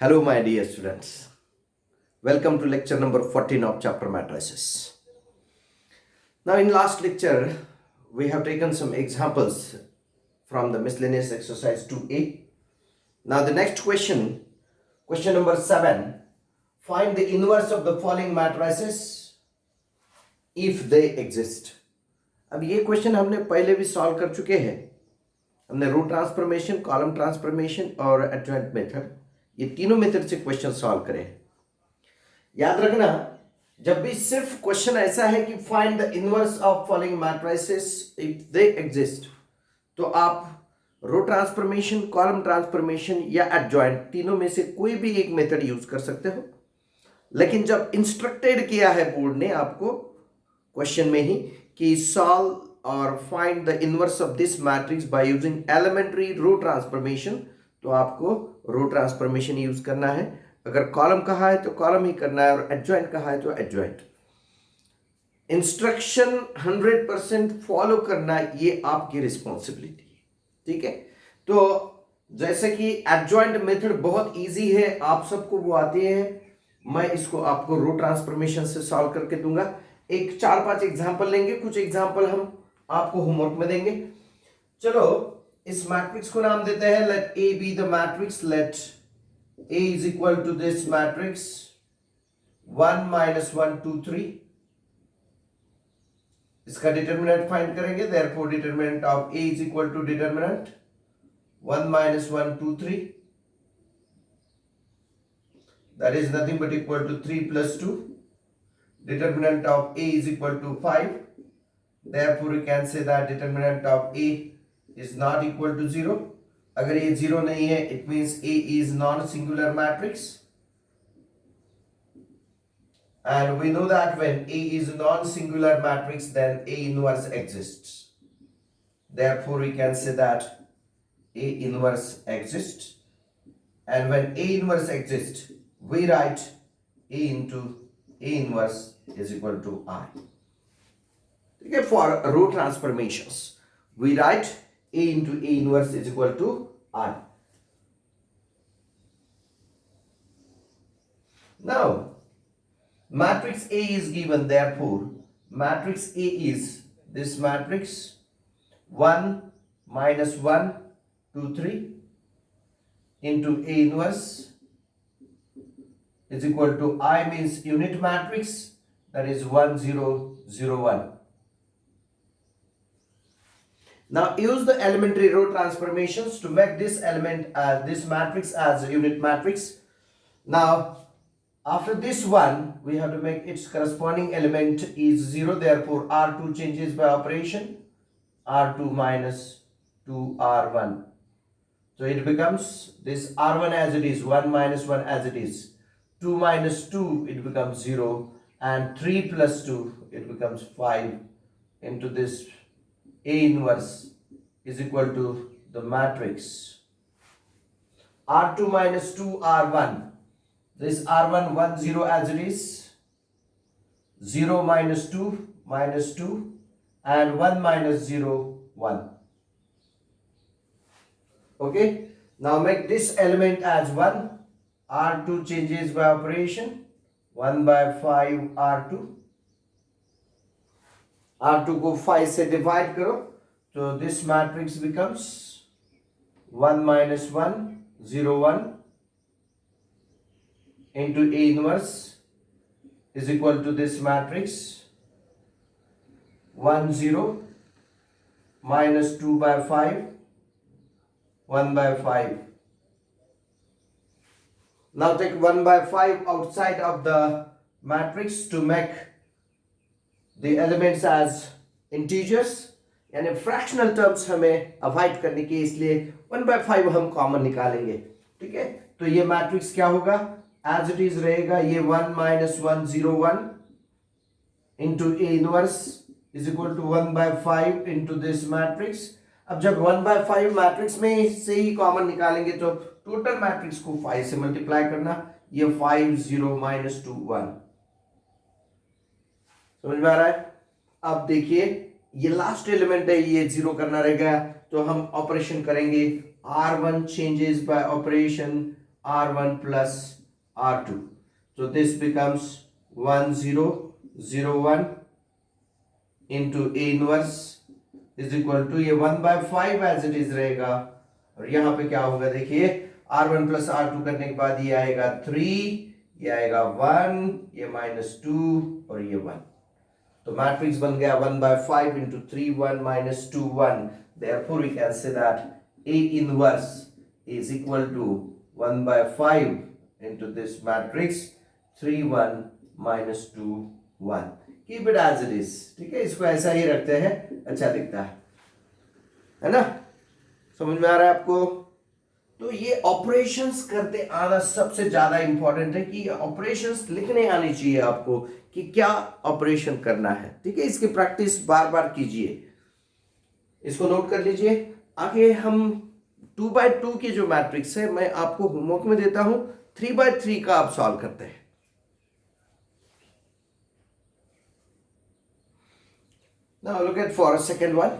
Hello, my dear students. Welcome to lecture number 14 of chapter matrices. Now, in last lecture, we have taken some examples from the miscellaneous exercise 2a. Now, the next question, question number 7, find the inverse of the following matrices if they exist. अब ये question हमने पहले भी solve कर चुके हैं. हमने रो transformation, column transformation और एडजॉइंट मेथड, ये तीनों मेथड से क्वेश्चन सॉल्व करें. याद रखना, जब भी सिर्फ क्वेश्चन ऐसा है कि find the inverse of following matrices if they exist, तो आप रो ट्रांसफॉर्मेशन, कॉलम ट्रांसफॉर्मेशन या एडजॉइंट, तीनों में से कोई भी एक मेथड यूज कर सकते हो. लेकिन जब इंस्ट्रक्टेड किया है बोर्ड ने आपको क्वेश्चन में ही कि सॉल्व और find the inverse of this matrix by using elementary row transformation, तो आपको रो ट्रांसफॉर्मेशन यूज करना है. अगर कॉलम कहा है तो कॉलम ही करना है और एडजॉइंट कहा है तो एडजॉइंट. इंस्ट्रक्शन 100% फॉलो करना ये आपकी रिस्पॉन्सिबिलिटी है. ठीक है, तो जैसे कि एडजॉइंट मेथड बहुत इजी है, आप सबको वो आती है. मैं इसको आपको रो ट्रांसफॉर्मेशन से सॉल्व करके दूंगा. एक 4-5 एग्जांपल लेंगे, कुछ एग्जांपल हम आपको होमवर्क में देंगे. चलो, इस मैट्रिक्स को नाम देते हैं let A be the matrix. Let A is equal to this matrix 1 minus 1 2 3. इसका डिटर्मिनेंट फाइंड करेंगे. therefore determinant of A is equal to determinant 1 minus 1 2 3. that is nothing but equal to 3 plus 2. Determinant of A is equal to 5. therefore we can say that determinant of A is not equal to 0. अगर ये 0 नहीं है, it means A is non-singular matrix. And we know that when A is non-singular matrix, then A inverse exists. Therefore, we can say that A inverse exists. And when A inverse exists, we write A into A inverse is equal to I. Okay, for row transformations, we write A into A inverse is equal to I. Now, matrix A is given, therefore, matrix A is this matrix 1 minus 1 2 3 into A inverse is equal to I, means unit matrix, that is 1 0 0 1. Now use the elementary row transformations to make this element this matrix as a unit matrix. Now after this one, we have to make its corresponding element is 0. Therefore R2 changes by operation, R2 minus 2R1. So it becomes this R1 as it is, 1 minus 1 as it is, 2 minus 2 it becomes 0, and 3 plus 2 it becomes 5 into this A inverse is equal to the matrix R2 minus 2 R1. This R1 1 0 as it is, 0 minus 2 and 1 minus 0 1. Okay, now make this element as 1. R2 changes by operation, 1 by 5 R2. R2 को 5 से divide करो, तो this matrix becomes 1 minus 1 0 1 into A inverse is equal to this matrix 1 0 minus 2 by 5 1 by 5. Now take 1 by 5 outside of the matrix to make the elements as integers, यानी fractional terms हमें avoid करने के, इसलिए 1 by 5 हम common निकालेंगे. ठीक है, तो ये मैट्रिक्स क्या होगा, एज इट इज रहेगा. ये 1 minus 1 0 1 into A inverse is equal to 1 by 5 into this matrix. अब जब 1 by 5 मैट्रिक्स में से ही कॉमन निकालेंगे तो टोटल मैट्रिक्स को 5 से मल्टीप्लाई करना. ये 5 0 minus 2 1. समझ में आ रहा है. अब देखिए, ये लास्ट एलिमेंट है, ये 0 करना रहेगा, तो हम ऑपरेशन करेंगे. R1 changes by operation, R1 plus R2. So this becomes 1 0 0 1 into A inverse is equal to ये 1/5 एज इट इज रहेगा, और यहाँ पे क्या होगा देखिए, R1 प्लस R2 करने के बाद ये आएगा 3, ये आएगा 1, ये -2 और ये 1। तो मैट्रिक्स बन गया 1/5 into 3 1 -2 1। Therefore we can say that A inverse is equal to 1/5 into this matrix 3 1 -2 1। Keep it as it is, ठीक है, इसको ऐसा ही रखते हैं, अच्छा दिखता है ना। समझ में आ रहा है आपको? तो ये ऑपरेशंस करते आना सबसे ज्यादा इंपॉर्टेंट है कि ऑपरेशंस लिखने आनी चाहिए आपको कि क्या ऑपरेशन करना है, ठीक है। इसकी प्रैक्टिस बार बार कीजिए, इसको नोट कर लीजिए। आगे हम 2/2 की जो मैट्रिक्स है मैं आपको होमवर्क में देता हूं, 3/3 का आप सॉल्व करते हैं। Now look at for a second one.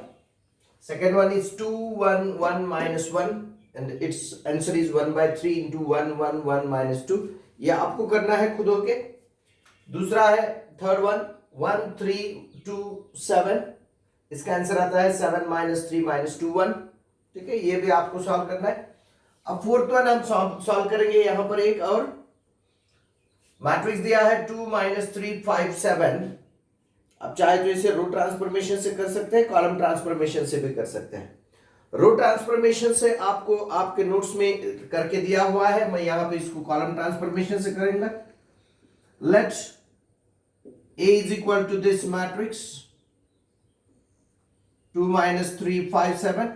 Second one is 2 1 1 -1 and its answer is 1/3 into 1 1 1 -2। ये आपको करना है खुद होके। दूसरा है थर्ड वन 1 3 2 7, इसका आंसर आता है 7 -3 -2 1, ठीक है, ये भी आपको सॉल्व करना है। अब फोर्थ वन हम सॉल्व करेंगे। यहां पर एक और मैट्रिक्स दिया है 2 -3 5 7। अब चाहे तो इसे रो ट्रांसफॉर्मेशन से कर सकते हैं, कॉलम ट्रांसफॉर्मेशन से भी कर सकते हैं। रो ट्रांसफॉर्मेशन से आपको आपके नोट्स में करके दिया हुआ है, मैं यहां पे इसको कॉलम ट्रांसफॉर्मेशन से करेंगे। Let A is equal to this matrix 2 -3 5 7।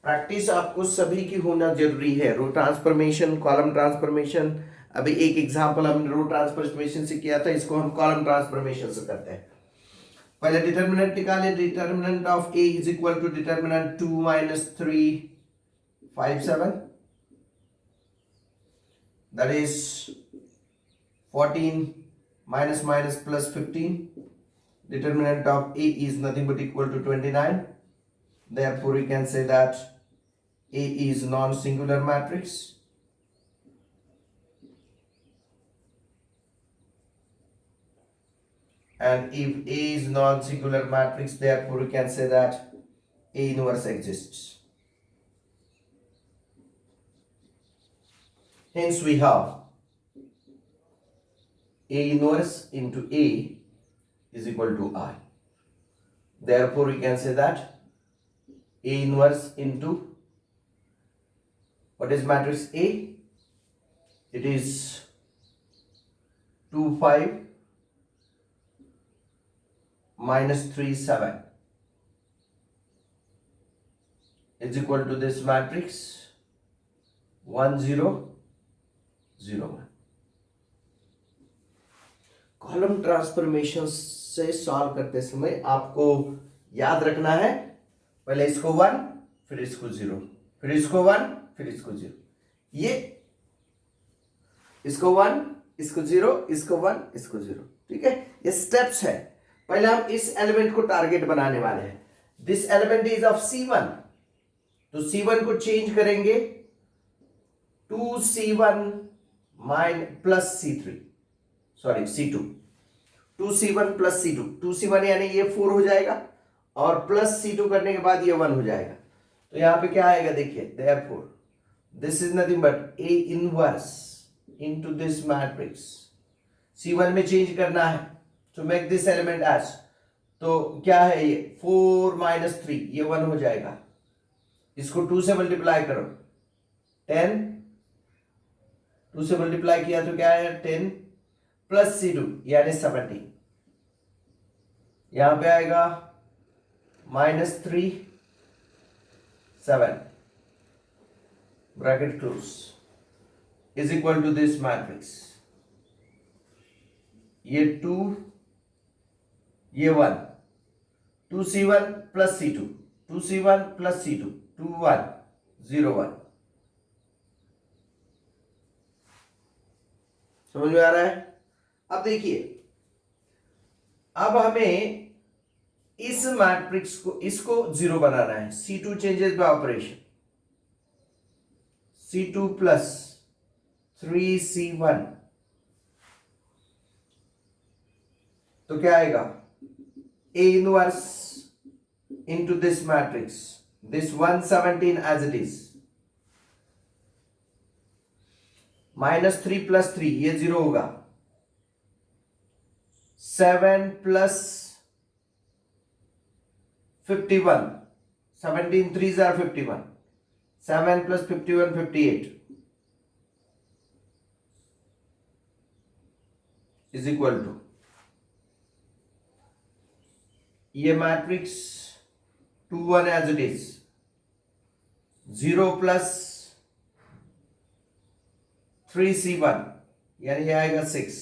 Practice आपको सभी की होना जरूरी है, रो ट्रांसफॉर्मेशन, कॉलम ट्रांसफॉर्मेशन। अभी एक एग्जांपल हमने रो ट्रांसफॉर्मेशन से किया था, इसको हम कॉलम ट्रांसफॉर्मेशन से करते हैं। पहले डिटर्मिनेंट निकाले, determinant of A is equal to determinant 2 -3 5 7, that is 14 minus minus plus 15। Determinant of A is nothing but equal to 29। Therefore we can say that A is non-singular matrix। And if A is non-singular matrix, therefore we can say that A inverse exists। Hence we have A inverse into A is equal to I। Therefore we can say that A inverse into, what is matrix A? It is 2 5 -3 7 is equal to this matrix 1 0 0 1। Column transformation से solve करते समय आपको याद रखना है, पहले इसको 1 फिर इसको 0 फिर इसको 1 फिर इसको 0, ये इसको 1 इसको 0 इसको 1 इसको 0, ठीक है, ये स्टेप्स है। पहले हम इस एलिमेंट को टारगेट बनाने वाले हैं। This element is of C1, तो C1 को चेंज करेंगे 2C1 plus C3, sorry C2, 2C1 plus C2, 2C1 यानी ये 4 हो जाएगा और प्लस C2 करने के बाद ये 1 हो जाएगा। तो यहां पे क्या आएगा देखिए, therefore this is nothing but A inverse into this matrix। C1 में चेंज करना है to make this element as, तो क्या है ये 4 -3, ये 1 हो जाएगा। इसको 2 से मल्टीप्लाई करो, 10, 2 से मल्टीप्लाई किया तो क्या है 10 प्लस C2 यानी 17, यहां पे आएगा -3 7 bracket close is equal to this matrix, ये 2 ये 1, 2C1 plus C2, 2C1 plus C2, 2 1 0 1। समझ में आ रहा है? अब देखिए, अब हमें इस मैट्रिक्स को, इसको 0 बनाना है। C2 changes by operation, C2 plus 3C1, तो क्या आएगा? A inverse into this matrix, this 117 as it is, -3 plus 3, ये 0 होगा, 7 plus 51, 17 3s are 51, 7 plus 51 58 is equal to, ये matrix 2 1 as it is, 0 plus 3C1 यानी ये आएगा 6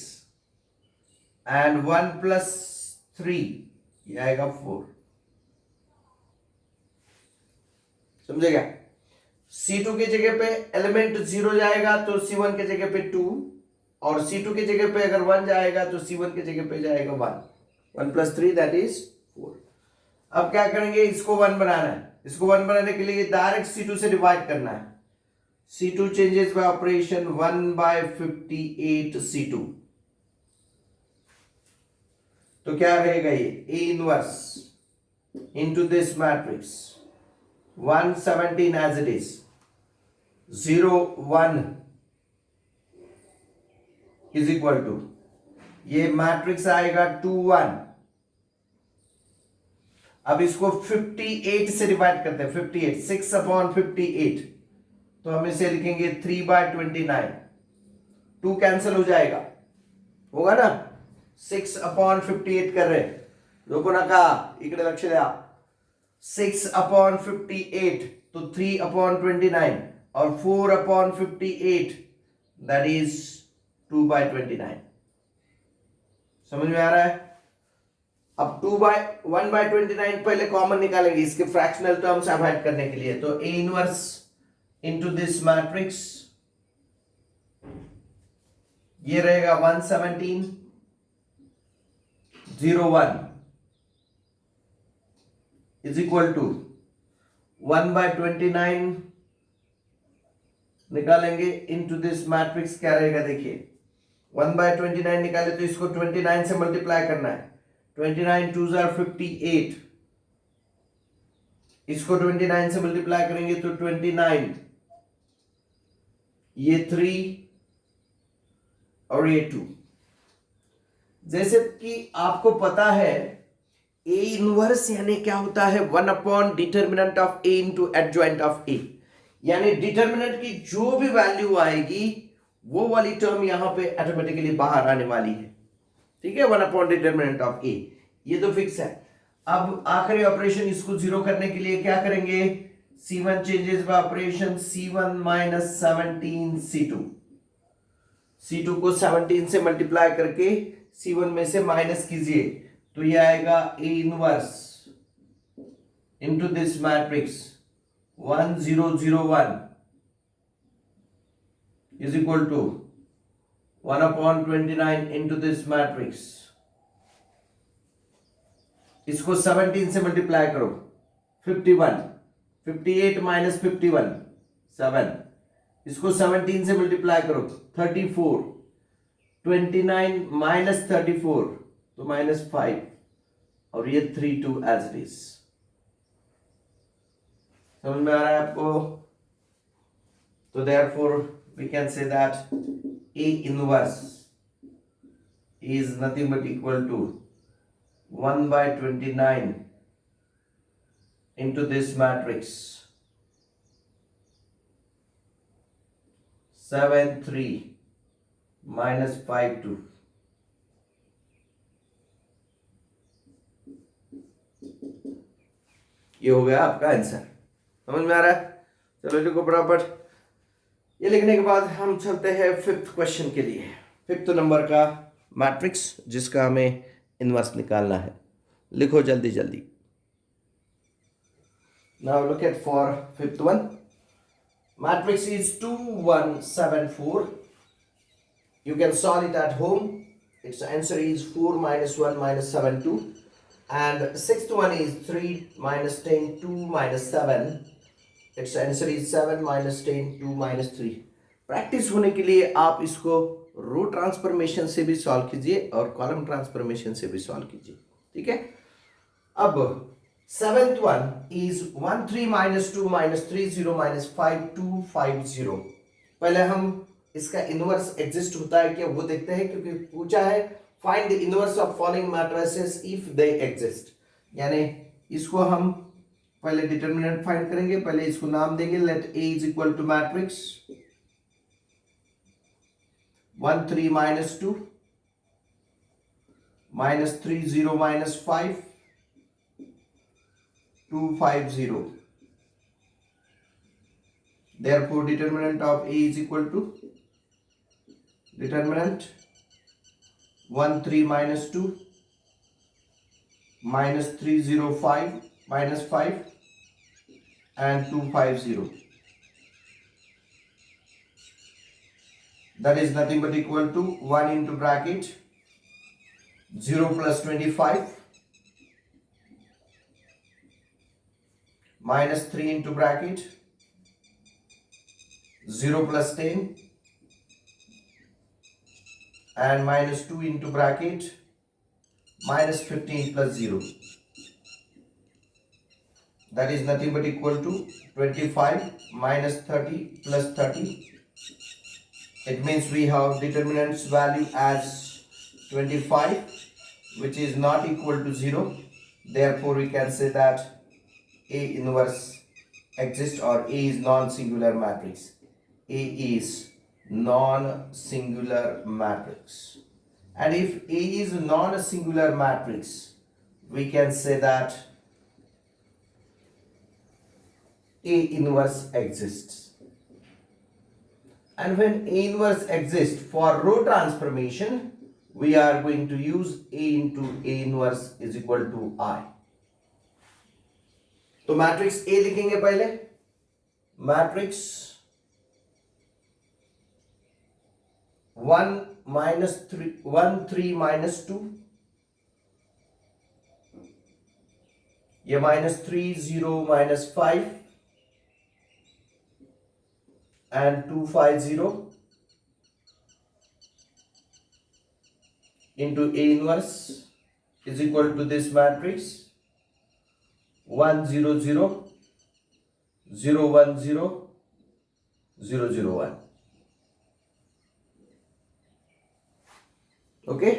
and 1 plus 3 ये आएगा 4। समझेगा? C2 की जगह पे एलिमेंट 0 जाएगा तो C1 के जगह पे 2, और C2 की जगह पे अगर 1 जाएगा तो C1 के जगह पे जाएगा 1। 1 plus 3 that is 4। अब क्या करेंगे? इसको 1 बनाना है। इसको 1 बनाने के लिए डायरेक्ट C2 से डिवाइड करना है। C2 changes by operation 1 by 58 C2, तो क्या रहेगा? ये A inverse into this matrix 117 as it is, 0 1 is equal to, ये मैट्रिक्स आएगा 2 1। अब इसको 58 से डिवाइड करते हैं। 58 6/58, तो हम इसे लिखेंगे 3/29। 2 कैंसिल हो जाएगा, होगा ना? 6/58 कर रहे, लोगों ने कहा इकड़े लक्ष्य द्या, 6/58 तो 3/29 और 4/58 दैट इज 2/29। समझ में आ रहा है? अब 1/29 पहले कॉमन निकालेंगे इसके फ्रैक्शनल टर्म्स अवॉइड करने के लिए। तो A inverse into this matrix, ये रहेगा 117 0 1 is equal to 1/29 निकालेंगे into this matrix, क्या रहेगा? देखिए 1/29 निकाले तो इसको 29 से मल्टीप्लाई करना है। 29 2s are 58, इसको 29 से मल्टीप्लाई करेंगे तो 29, ये 3 और ये 2। जैसे कि आपको पता है A इनवर्स यानी क्या होता है? 1 determinant of A into adjoint of A, यानी डिटर्मिनेंट की जो भी वैल्यू आएगी वो वाली टर्म यहां पे ऑटोमेटिकली बाहर आने वाली है। ठीक है? 1 डिटर्मिनेंट ऑफ A, ये तो फिक्स है। अब आखिरी ऑपरेशन इसको 0 करने के लिए क्या करेंगे? C1 changes by operation C1 minus 17 C2, C2 को 17 से मल्टीप्लाई करके C1 में से माइनस कीजिए, तो ये आएगा A inverse into this matrix 1 0 0 1 is equal to 1/29 into this matrix, इसको 17 से मल्टीप्लाई करो 51, 58 माइनस 51 7, इसको 17 से मल्टीप्लाई करो 34, 29 माइनस 34 तो -5, और ये 3 2 एज इट इज। समझ में आ रहा है आपको? तो therefore we can say that A inverse is nothing but equal to 1/29 into this matrix 7 3 minus 5 2। ये हो गया आपका आंसर। समझ में आ रहा है? चलो लिखो बराबर। ये लिखने के बाद हम चलते हैं 5th क्वेश्चन के लिए। 5th नंबर का मैट्रिक्स जिसका हमें इनवर्स निकालना है। लिखो जल्दी जल्दी। Now look at for 5th one. Matrix is 2 1 7 4. You can solve it at home. Its answer is 4 minus 1 minus 7 2. And 6th one is 3 minus 10 2 minus 7. It's answer is 7 minus 10 2 minus 3। Practice होने के लिए आप इसको रो transformation से भी solve कीजिए और column transformation से भी सॉल्व कीजिए, ठीक है। अब seventh one is 1 3 minus 2 minus 3 0 minus 5 2 5 0। पहले हम इसका इनवर्स एग्जिस्ट होता है क्या वो देखते हैं, क्योंकि पूछा है find the inverse of following matrices if they exist. यानी इसको हम पहले डिटरमिनेंट फाइंड करेंगे, पहले इसको नाम देंगे, let A is equal to matrix 1 3 minus 2 minus 3 0 minus 5 2 5 0। Therefore determinant of A is equal to determinant 1 3 minus 2 minus 3 0 5 minus 5 and 2 5 0, that is nothing but equal to 1 into bracket 0 plus 25 minus 3 into bracket 0 plus 10 and minus 2 into bracket minus 15 plus 0, that is nothing but equal to 25 minus 30 plus 30. It means we have determinant's value as 25, which is not equal to 0. Therefore we can say that A inverse exists, or A is non-singular matrix. A is non-singular matrix. And if A is a non-singular matrix, we can say that A inverse exists. And when A inverse exists for row transformation, we are going to use A into A inverse is equal to I. तो matrix A लिखेंगे पहले, matrix 1 minus 3 1 3 minus 2, ये minus 3 0 minus 5 and 2 5 0 into A inverse is equal to this matrix 1 0 0 0 1 0 0 0 1। Okay,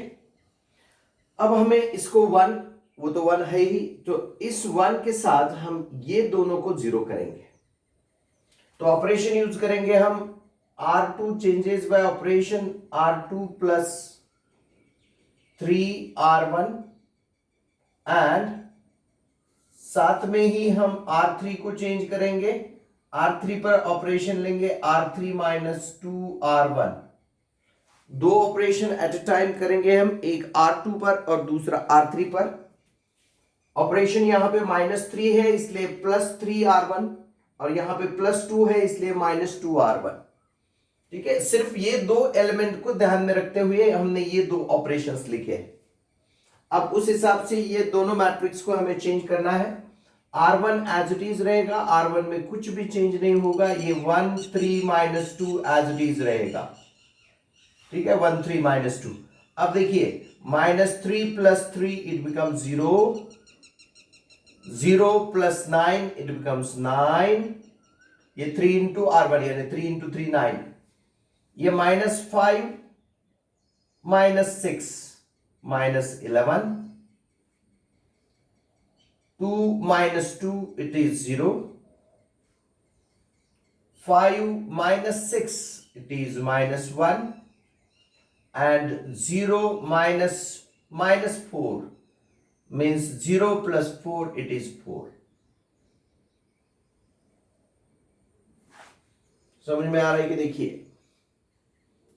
अब हमें इसको 1, वो तो 1 है ही, तो इस 1 के साथ हम ये दोनों को 0 करेंगे। तो ऑपरेशन यूज करेंगे हम R2 changes by operation R2 plus 3R1 and साथ में ही हम R3 को चेंज करेंगे, R3 पर ऑपरेशन लेंगे R3 माइनस 2R1। दो ऑपरेशन एट अ टाइम करेंगे हम, एक R2 पर और दूसरा R3 पर। ऑपरेशन यहां पे -3 है इसलिए +3R1 और यहां पे +2 है इसलिए -2R1। ठीक है, सिर्फ ये दो एलिमेंट को ध्यान में रखते हुए हमने ये दो ऑपरेशंस लिखे। अब उस हिसाब से ये दोनों मैट्रिक्स को हमें चेंज करना है। R1 एज इट इज रहेगा, R1 में कुछ भी चेंज नहीं होगा, ये 1 3 -2 एज इट इज रहेगा। ठीक है, 1 3 -2। अब देखिए -3 + 3 इट बिकम्स 0, 0 + 9 इट बिकम्स 9, ये 3 into R1 यानी 3 into 3 9, ये -5 -6 -11, 2 -2 it is 0, 5 -6 it is -1 and 0 -4 means 0 + 4 it is 4। समझ में आ रहा है कि देखिए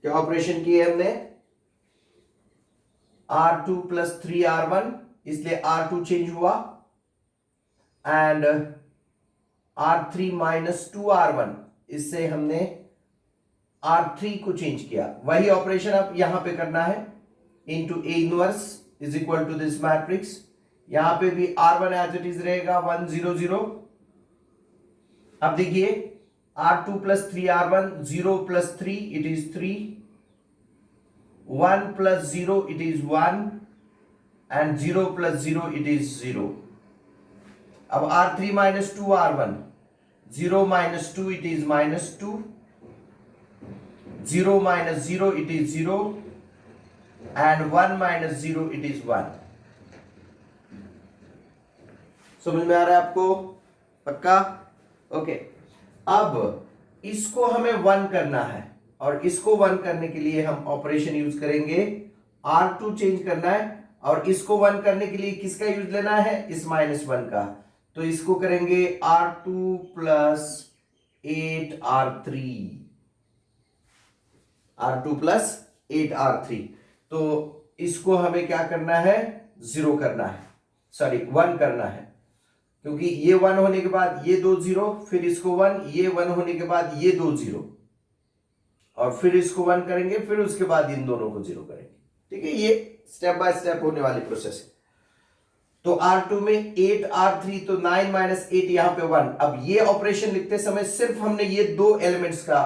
क्या ऑपरेशन किए हमने, R2 + 3R1 इसलिए R2 चेंज हुआ एंड R3 - 2R1 इससे हमने R3 को चेंज किया। वही ऑपरेशन अब यहां पे करना है, into A inverse is equal to this matrix. यहां पे भी R1 एज इट इज रहेगा 1 0 0 अब देखिए R2 plus 3R1, 0 plus 3 it is 3, 1 plus 0 it is 1 and 0 plus 0 it is 0. अब R3 minus 2R1, 0 minus 2 it is minus 2, 0 minus 0 it is 0 and 1 minus 0 it is 1. समझ में आ रहा है आपको? पक्का? ओके. अब इसको हमें 1 करना है और इसको 1 करने के लिए हम ऑपरेशन यूज करेंगे. R2 चेंज करना है और इसको 1 करने के लिए किसका यूज लेना है? इस -1 का. तो इसको करेंगे R2 plus 8R3, R2 plus 8R3. तो इसको हमें क्या करना है? 0 करना है, सॉरी 1 करना है, क्योंकि ये 1 होने के बाद ये 2 0, फिर इसको 1, ये 1 होने के बाद ये 2 0 और फिर इसको 1 करेंगे, फिर उसके बाद इन दोनों को 0 करेंगे. ठीक है, ये स्टेप बाय स्टेप होने वाली प्रोसेस है. तो R2 में 8R3, तो 9 माइनस 8 यहां पे 1. अब ये ऑपरेशन लिखते समय सिर्फ हमने ये 2 एलिमेंट्स का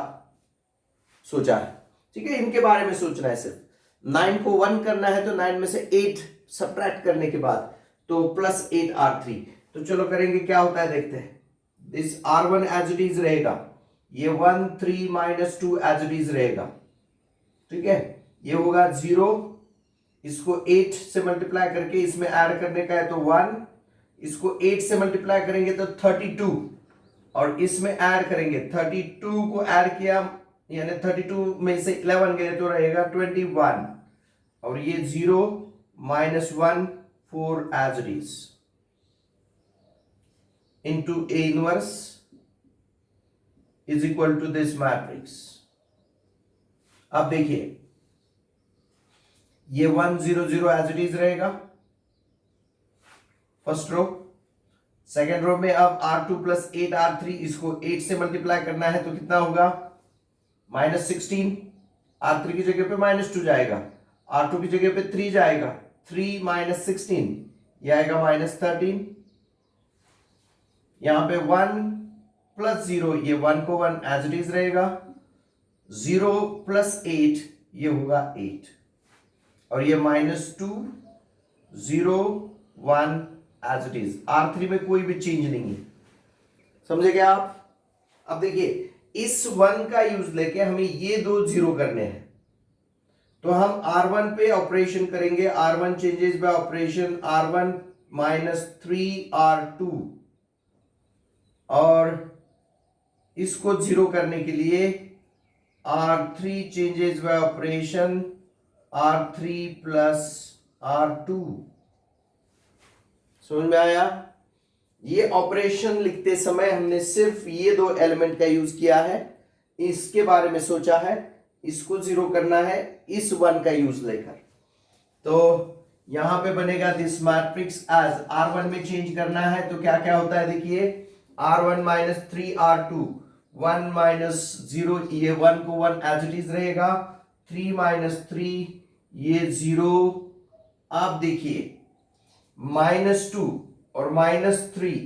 सोचा है. ठीक है, इनके बारे में सोचना है सिर्फ. 9 को 1 करना है तो 9 में से 8 सब्ट्रैक्ट करने के बाद तो प्लस 8R3. तो चलो करेंगे, क्या होता है देखते हैं. This R1 as it is रहेगा, ये 1 3 माइनस 2 एज इट इज रहेगा. ठीक है, ये होगा 0, इसको 8 से मल्टीप्लाई करके इसमें ऐड करने का है तो 1, इसको 8 से मल्टीप्लाई करेंगे तो 32 और इसमें ऐड करेंगे 32 को ऐड किया यानी 32 में से 11 गए तो रहेगा 21 और ये 0 minus 1 4 as it is into A inverse is equal to this matrix. अब देखिए ये 1 0 0 एज इट इज रहेगा फर्स्ट रो. सेकेंड रो में अब R2 प्लस 8R3, इसको 8 से मल्टीप्लाई करना है तो कितना होगा? -16. R3 की जगह पे -2 जाएगा, R2 की जगह पे 3 जाएगा, 3 माइनस 16 ये आएगा -13. यहां पे 1 प्लस 0, ये 1 को 1 एज इट इज रहेगा, 0 प्लस 8 ये होगा 8 और ये -2 0 1 एज इट इज. R3 में कोई भी चेंज नहीं है. समझे क्या आप? अब देखिए इस 1 का यूज लेके हमें ये 2 0 करने हैं तो हम R1 पे ऑपरेशन करेंगे. R1 changes by operation, R1 minus 3R2 और इसको 0 करने के लिए R3 changes by operation, R3 plus R2. समझ में आया? ये ऑपरेशन लिखते समय हमने सिर्फ ये 2 एलिमेंट का यूज किया है, इसके बारे में सोचा है, इसको 0 करना है इस 1 का यूज लेकर. तो यहां पे बनेगा दिस मैट्रिक्स एज R1 में चेंज करना है तो क्या क्या होता है देखिए. R1 माइनस 3R2, 1 माइनस 0, ये 1 को 1 एज इट इज रहेगा, 3 माइनस 3 ये 0. आप देखिए -2 और -3,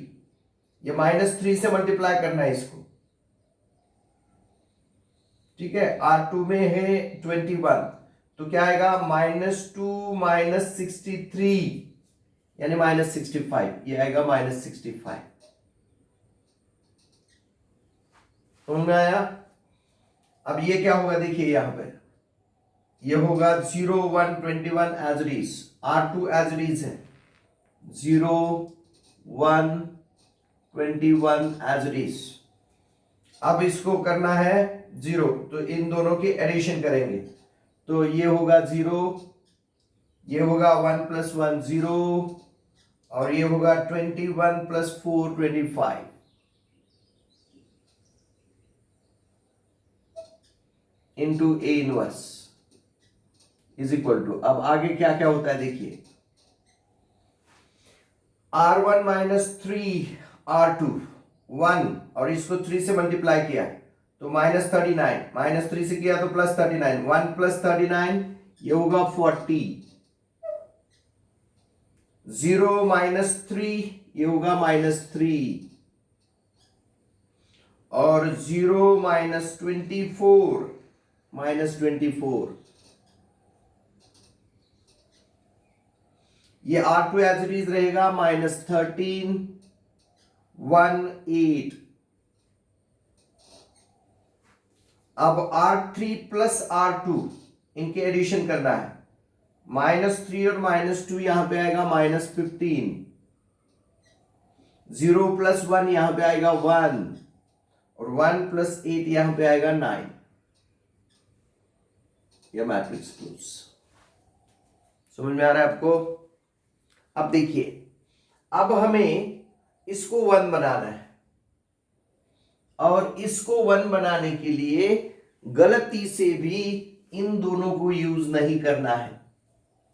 ये -3 से मल्टीप्लाई करना है इसको. ठीक है, R2 में है 21 तो क्या आएगा? -2 माइनस 63 यानी -65, ये आएगा -65. समझ में आया? अब ये क्या होगा देखिए, यहां पे ये होगा 0 1 21 as it is, R2 as it is है 0 1 21 एज इट इज. अब इसको करना है 0 तो इन दोनों की एडिशन करेंगे तो ये होगा 0, ये होगा 1 प्लस 1 0 और ये होगा 21 plus 4 25 into A inverse is equal to. अब आगे क्या क्या होता है देखिए. R1 माइनस 3R2 1 और इसको 3 से मल्टीप्लाई किया तो -39, -3 से किया तो +39, 1 प्लस 39 ये होगा 40, 0 माइनस 3 ये होगा -3 और 0 -24 ये R2 एज इट इज रहेगा -13 18। अब R3 प्लस R2 इनके एडिशन करना है। -3 और -2 यहां पे आएगा -15, 0 + 1 यहां पे आएगा 1 और 1 + 8 यहां पे आएगा 9। यह मैट्रिक्स क्लोज। समझ में आ रहा है आपको? अब देखिए, अब हमें इसको 1 बनाना है और इसको 1 बनाने के लिए गलती से भी इन दोनों को यूज नहीं करना है।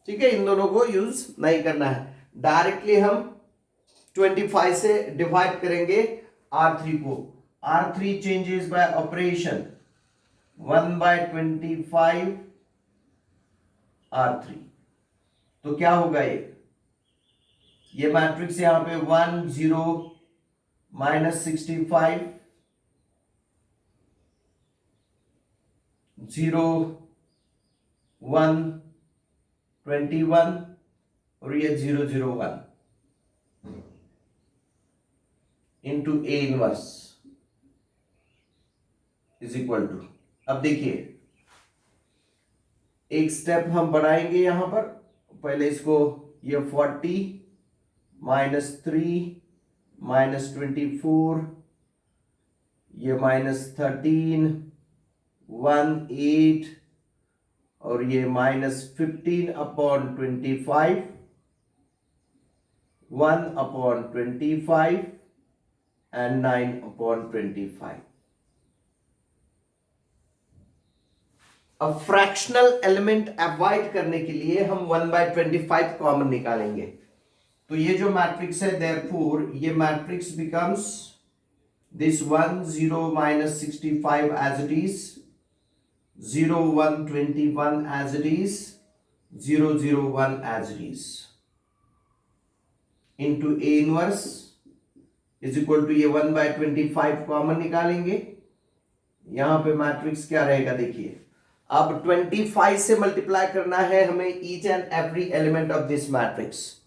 ठीक है, इन दोनों को यूज नहीं करना है। डायरेक्टली हम 25 से डिवाइड करेंगे R3 को। R3 changes by operation 1/25 R3। तो क्या होगा ये मैट्रिक्स यहां पे 1 0 -65 0 1 21 और ये 0 0 1 into A inverse is equal to. अब देखिए, एक स्टेप हम बढ़ाएंगे यहां पर। पहले इसको ये 40 -3 -24 ये -13 1 8 और ये -15/25 1/25 एंड 9/25। अब फ्रैक्शनल एलिमेंट अवॉइड करने के लिए हम 1/25 कॉमन निकालेंगे। तो ये जो मैट्रिक्स है, देयरफॉर ये matrix becomes this 1 0 -65 as it is, 0 1 21 as it is, 0 0 1 as it is, into A inverse is equal to ये 1/25 कॉमन निकालेंगे। यहां पे मैट्रिक्स क्या रहेगा देखिए। अब 25 से मल्टीप्लाई करना है हमें each and every element of this matrix.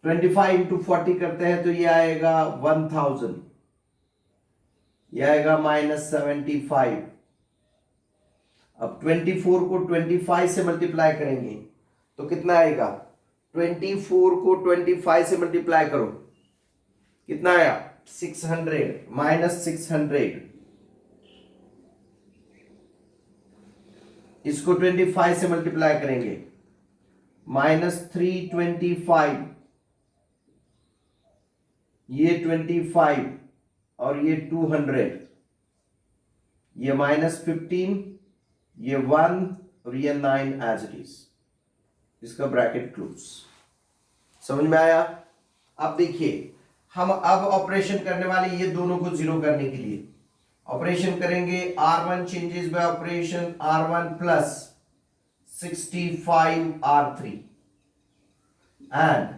25 into 40 करते हैं तो ये आएगा 1000, ये आएगा -75। अब 24 को 25 से मल्टीप्लाई करेंगे तो कितना आएगा? 24 को 25 से मल्टीप्लाई करो, कितना आया? 600 -600। इसको 25 से मल्टीप्लाई करेंगे, -325, ये 25 और ये 200, ये -15, ये 1 और ये 9 एज इट इज। इसका ब्रैकेट क्लोज। समझ में आया? अब देखिए, हम अब ऑपरेशन करने वाले ये दोनों को जीरो करने के लिए ऑपरेशन करेंगे। R1 changes by operation R1 plus 65 R3 and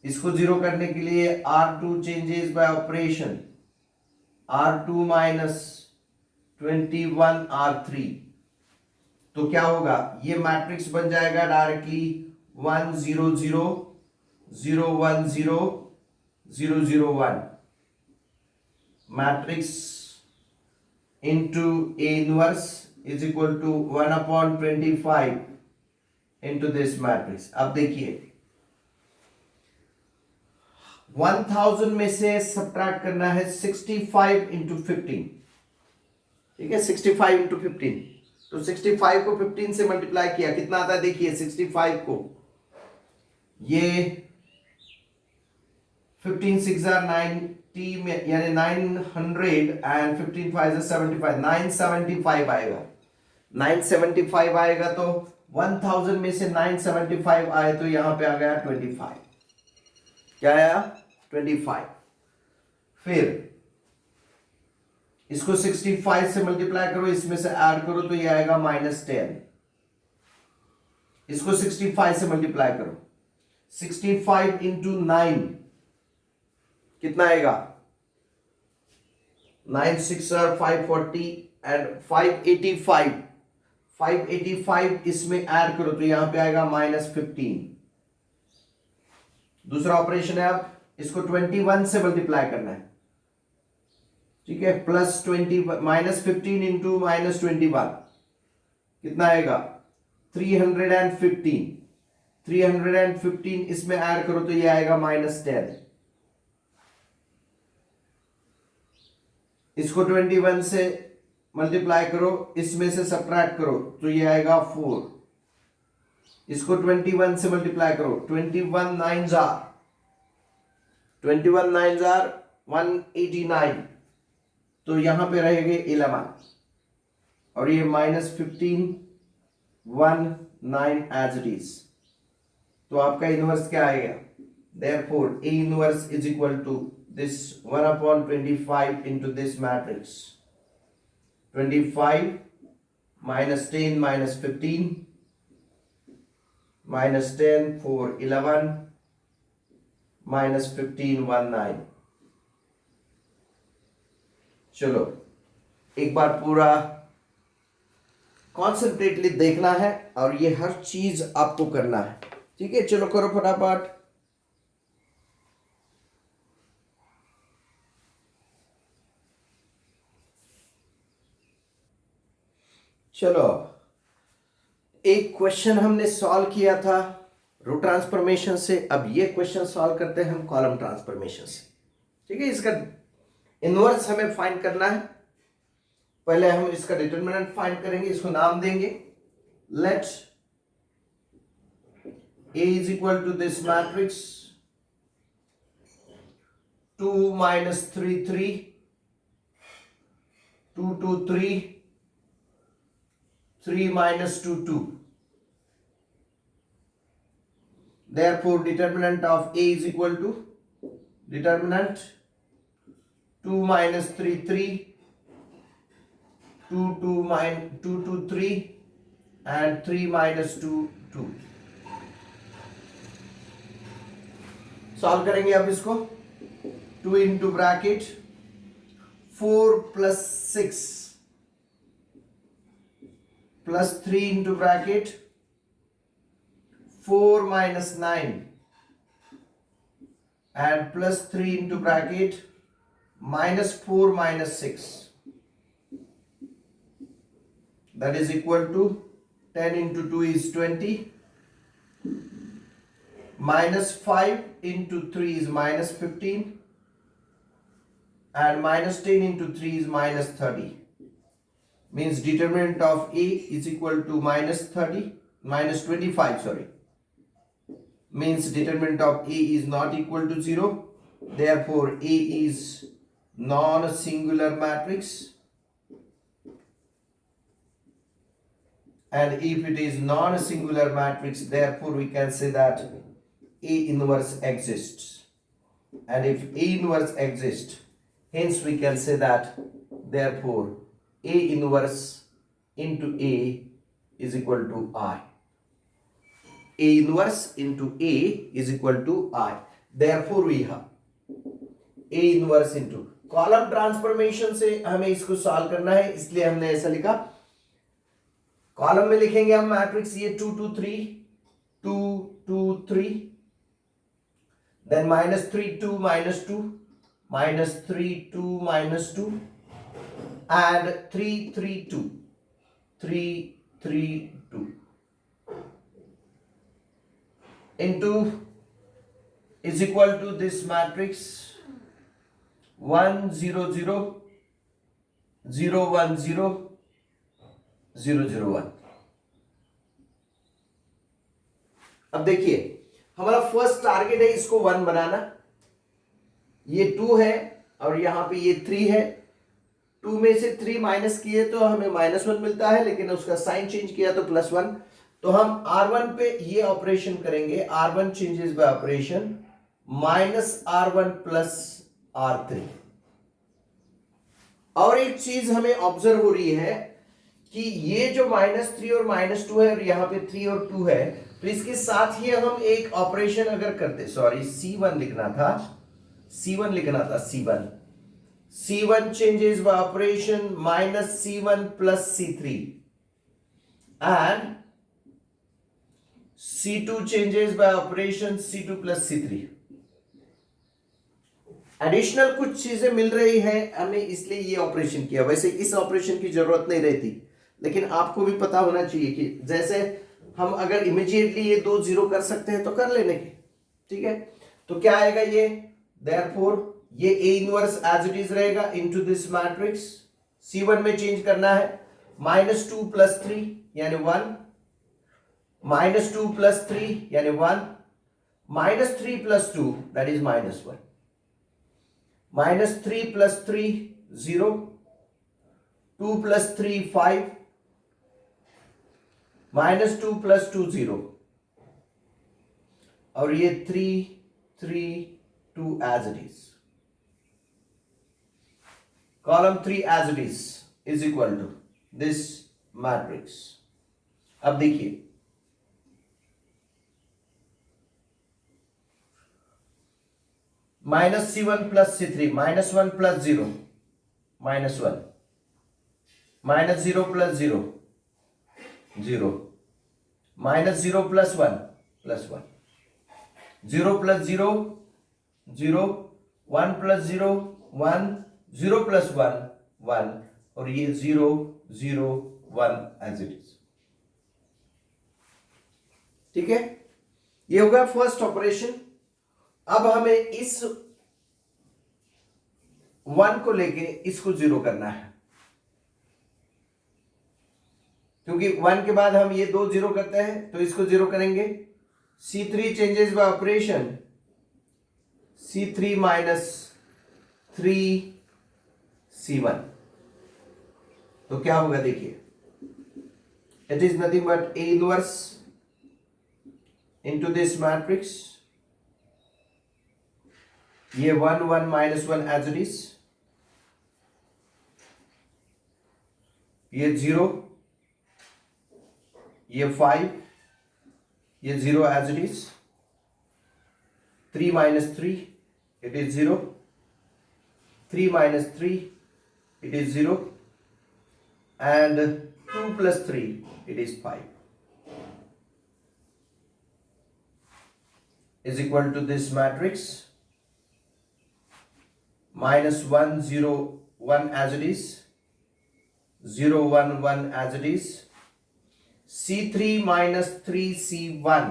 इसको जीरो करने के लिए R2 changes by operation R2 minus 21 R3। तो क्या होगा? ये मैट्रिक्स बन जाएगा directly 1 0 0 0 1 0 0 0 1 matrix into A inverse is equal to 1/25 into this matrix। अब देखिए, 1000 में से सब्ट्रैक्ट करना है 65 into 15। ठीक है, 65 into 15। तो 65 को 15 से मल्टीप्लाई किया, कितना आता है देखिए। 65 को ये 15 6 90 में, यानी 900 एंड 15 5 75, 975 आएगा। 975 आएगा तो 1000 में से 975 आए तो यहां पे आ गया 25। क्या आया? 25। फिर इसको 65 से मल्टीप्लाई करो, इसमें से ऐड करो तो ये आएगा -10। इसको 65 से मल्टीप्लाई करो, 65 into 9 कितना आएगा? 9 6 are 540 एंड 585 इसमें ऐड करो तो यहां पे आएगा -15। दूसरा ऑपरेशन है, अब इसको 21 से मल्टीप्लाई करना है, ठीक है। +20 -15 इंटू -21 कितना आएगा 315। 315 इसमें ऐड करो तो ये आएगा -10। इसको 21 से मल्टीप्लाई करो, इसमें से सब्ट्रैक्ट करो तो ये आएगा 4। इसको 21 से मल्टीप्लाई करो, 21 9 जार 189, तो यहां पे रहेंगे 11 और ये -15 1 9 एज इट इज। तो आपका इनवर्स क्या आएगा, therefore A inverse is equal to this 1/25 into this matrix, 25 -10 -15 -10 4 11 -15 1 9। चलो एक बार पूरा कॉन्सेंट्रेटली देखना है और ये हर चीज आपको करना है, ठीक है। चलो करो फटाफट। चलो एक क्वेश्चन हमने सॉल्व किया था रो ट्रांसफॉर्मेशन से, अब ये क्वेश्चन सॉल्व करते हैं हम कॉलम ट्रांसफॉर्मेशन से, ठीक है। इसका इनवर्स हमें फाइंड करना है। पहले हम इसका डिटरमिनेंट फाइंड करेंगे, इसको नाम देंगे late A is equal to this matrix 2 -3 3 2 2 3 3 -2 2। Therefore determinant of A is equal to determinant 2 -3 3 2 2 3 and 3 -2 2। Solve करेंगे अब इसको, 2 into bracket 4 + 6 +3 into bracket 4 - 9 and +3 into bracket -4 - 6, that is equal to 10 into 2 is 20, -5 into 3 is -15 and -10 into 3 is -30, means determinant of A is equal to -25, sorry, means determinant of A is not equal to 0, therefore A is non-singular matrix, and if it is non-singular matrix, therefore we can say that A inverse exists, and if A inverse exists, hence we can say that therefore A inverse into A is equal to I. A inverse into A is equal to I. Therefore we have A inverse into column transformation से हमें इसको solve करना है, इसलिए हमने ऐसा लिखा। Column में लिखेंगे हम मैट्रिक्स ये 2 2 3 2 2 3, then -3 2 -2 -3 2 -2 and 3 3 2 3 3 2 into is equal to this matrix 1 0 0 0 1 0 0 0 1। अब देखिए हमारा फर्स्ट टारगेट है इसको 1 बनाना, ये 2 है और यहां पे ये 3 है। 2 में से 3 माइनस किए तो हमें -1 मिलता है, लेकिन उसका साइन चेंज किया तो +1। तो हम R1 पे ये ऑपरेशन करेंगे, R1 changes by operation -R1 + R3। और एक चीज हमें ऑब्जर्व हो रही है कि ये जो -3 और -2 है और यहाँ पे 3 और 2 है, तो इसके साथ ही हम एक ऑपरेशन अगर करते, सॉरी C1 लिखना था, C1 C1 changes by operation minus C1 plus C3 and C2 changes by operation C2 plus C3. Additional कुछ चीजें मिल रही है हमें, इसलिए ये ऑपरेशन किया। वैसे इस ऑपरेशन की जरूरत नहीं रहती, लेकिन आपको भी पता होना चाहिए कि जैसे हम अगर इमीडिएटली ये दो जीरो कर सकते हैं तो कर लेने के, ठीक है। तो क्या आएगा ये, देयरफॉर ये A inverse as it is रहेगा इनटू दिस मैट्रिक्स। C1 में चेंज करना है, -2 + 3 यानी 1, -2 + 3 यानी 1, -3 + 2 दैट इज -1, -3 + 3 0, 2 + 3 5, -2 + 2 0, और ये 3 3 2 as it is. Column 3 as it is equal to this matrix. अब देखिए -C1 + C3, -1 + 0 -1, -0 + 0 0, -0 + 1 +1, 0 + 0 0, 1 + 0 1, 0 + 1 1, और ये 0 0 1 एज इट इज। ठीक है, ये होगा फर्स्ट ऑपरेशन। अब हमें इस 1 को लेके इसको 0 करना है, क्योंकि 1 के बाद हम ये दो 0 करते हैं तो इसको 0 करेंगे। C3 changes by operation C3 - 3 C1, तो क्या होगा देखिए, it is nothing but A inverse into this matrix, ये 1 1 -1 एज इट इज, ये 0, ये 5, ये 0 as it is, 3 - 3 it is 0, 3 - 3 it is 0, and 2 + 3 it is 5, is equal to this matrix -1 0 1 as it is, 0 1 1 as it is, C3 - 3 C1,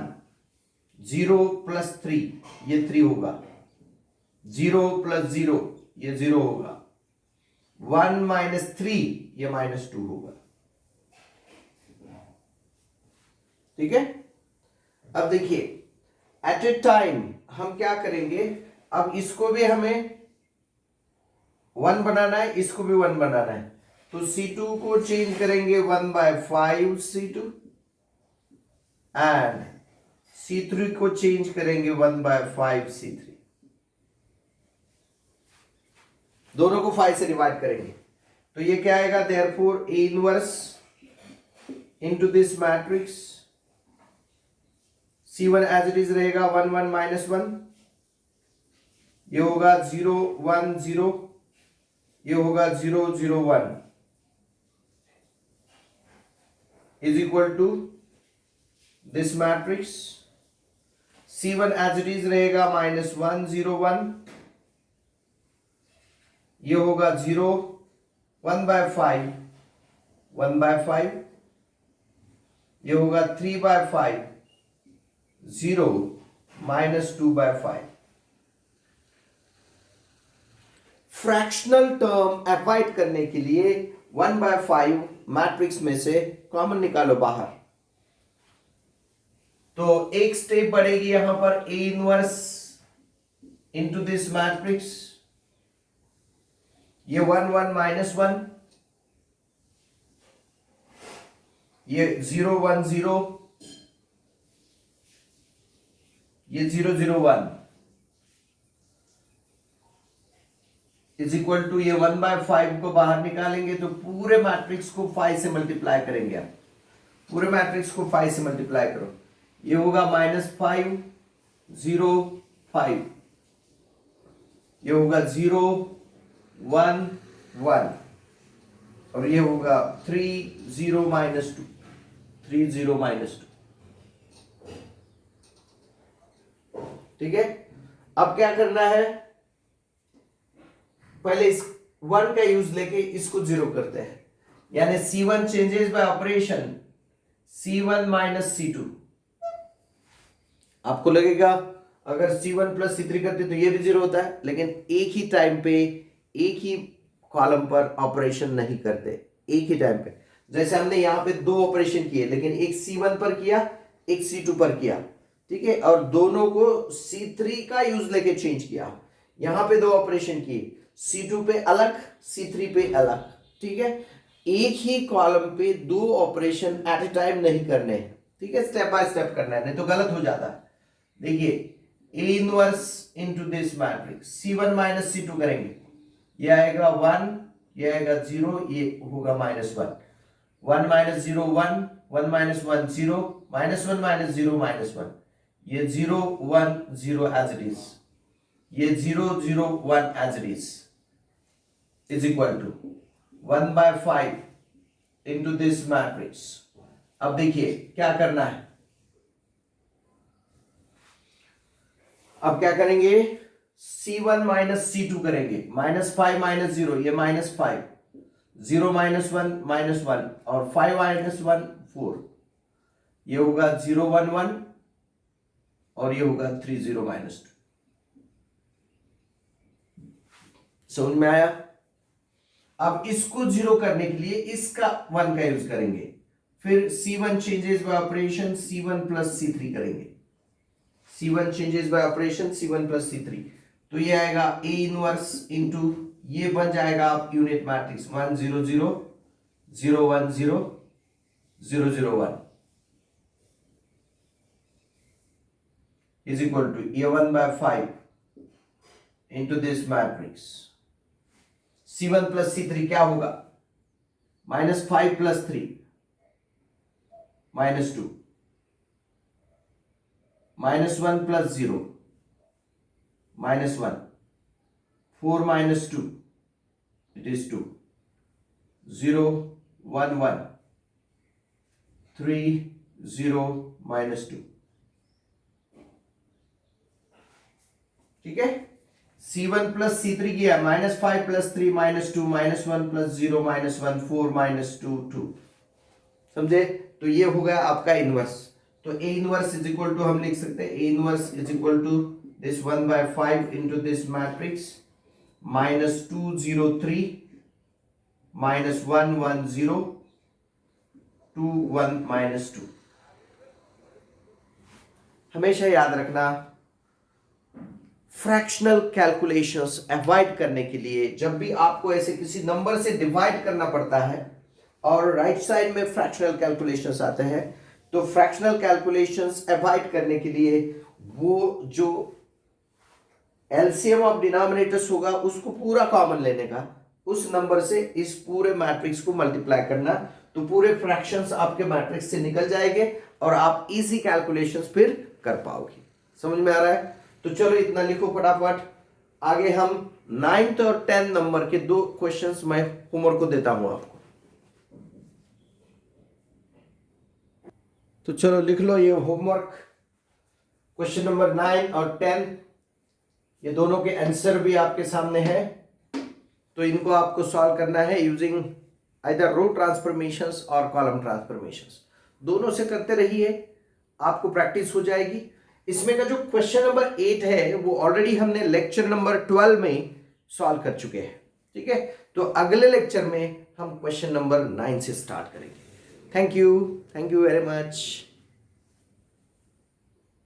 0 + 3 ये 3 होगा, 0 + 0 ये 0 होगा, 1 - 3 ये -2 होगा। ठीक है, अब देखिए एट ए टाइम हम क्या करेंगे, अब इसको भी हमें 1 बनाना है, इसको भी 1 बनाना है, तो C2 को चेंज करेंगे 1/5 C2 एंड C3 को चेंज करेंगे 1/5 C3, दोनों को 5 से डिवाइड करेंगे, तो ये क्या आएगा, therefore A inverse into this matrix, C1 as it is रहेगा 1 1 -1, ये होगा 0 1 0, ये होगा 0 0 1, is equal to this matrix, C1 as it is रहेगा -1 0 1, ये होगा 0 1/5 1/5, ये होगा 3/5 0 -2/5। फ्रैक्शनल टर्म अवॉइड करने के लिए 1/5 मैट्रिक्स में से कॉमन निकालो बाहर, तो एक स्टेप बढ़ेगी यहां पर A inverse into this matrix, ये 1 1 -1, ये 0 1 0, ये 0 0 1 इज इक्वल टू, ये 1/5 को बाहर निकालेंगे तो पूरे मैट्रिक्स को 5 से मल्टीप्लाई करेंगे। आप पूरे मैट्रिक्स को 5 से मल्टीप्लाई करो, ये होगा -5 0 5, ये होगा 0 1 1 और ये होगा 3 0 -2 3 0 -2। ठीक है, अब क्या करना है, पहले इस 1 का यूज लेके इसको 0 करते हैं, यानी C1 changes by operation C1 - C2। आपको लगेगा अगर C1 + C3 करते तो ये भी 0 होता है, लेकिन एक ही टाइम पे एक ही कॉलम पर ऑपरेशन नहीं करते, एक ही टाइम पे। जैसे हमने यहां पे 2 ऑपरेशन किए, लेकिन एक C1 पर किया, एक C2 पर किया, ठीक है, और दोनों को C3 का यूज लेके चेंज किया। यहां पे 2 ऑपरेशन किए, C2 पे अलग, C3 पे अलग, ठीक है। एक ही कॉलम पे 2 ऑपरेशन एट ए टाइम नहीं करने हैं, ठीक है, स्टेप बाय स्टेप करना है, नहीं तो गलत हो जाता है। देखिए A inverse into this matrix C1 - C2 करेंगे, ये आएगा 1, ये आएगा 0, ये होगा -1 1 - 0 1 1 -1 0 -1 - 0 -1, ये 0 1 0 एज इट इज, ये 0 0 1 as it is equal to 1/5 into this matrix. अब देखिए क्या करना है, अब क्या करेंगे, C1 - C2 करेंगे, -5 - 0, ये -5, 0 - 1 -1 और 5 - 1 4, ये होगा 0 1 1 और ये होगा 3 0 -2। समझ में आया? अब इसको 0 करने के लिए इसका 1 का यूज करेंगे, फिर C1 changes by operation C1 + C3 करेंगे, C1 changes by operation C1 + C3, तो ये आएगा A इनवर्स इनटू, ये बन जाएगा आप unit matrix 1 0 0 0 1 0 0 0 1 is equal to A1/5 into this matrix C1 + C3 क्या होगा, -5 + 3 -2, -1 + 0 -1, 4 - 2 it is 2, 0 1 1 3 0 -2। ठीक है, C1 + C3 किया, -5 + 3 -2 -1 + 0 -1 4 -2 2, समझे? तो ये हो गया आपका इनवर्स। तो A inverse is equal to हम लिख सकते हैं, A inverse is equal to this 1/5 into this matrix -2 0 3 -1 1 0 2 1 -2। हमेशा याद रखना, फ्रैक्शनल कैलकुलेशंस अवॉइड करने के लिए जब भी आपको ऐसे किसी नंबर से डिवाइड करना पड़ता है और राइट साइड में फ्रैक्शनल कैलकुलेशंस आते हैं, तो फ्रैक्शनल कैलकुलेशंस अवॉइड करने के लिए वो जो एलसीएम ऑफ डिनोमिनेटर्स होगा उसको पूरा कॉमन लेने का, उस नंबर से इस पूरे मैट्रिक्स को मल्टीप्लाई करना, तो पूरे फ्रैक्शंस आपके मैट्रिक्स से निकल जाएंगे और आप इजी कैलकुलेशंस फिर कर पाओगे। समझ में आ रहा है? तो चलो इतना लिखो फटाफट। आगे हम 9th और 10th नंबर के 2 क्वेश्चंस मैं होमवर्क को देता हूं आपको। तो चलो लिख लो ये होमवर्क, क्वेश्चन नंबर 9 और 10, ये दोनों के आंसर भी आपके सामने है। तो इनको आपको सॉल्व करना है यूजिंग आइदर रो ट्रांसफॉर्मेशंस और कॉलम ट्रांसफॉर्मेशंस, दोनों से करते रहिए, आपको प्रैक्टिस हो जाएगी। इसमें का जो क्वेश्चन नंबर 8 है वो ऑलरेडी हमने लेक्चर नंबर 12 में सॉल्व कर चुके हैं, ठीक है। तो अगले लेक्चर में हम क्वेश्चन नंबर 9 से स्टार्ट करेंगे। Thank you very much.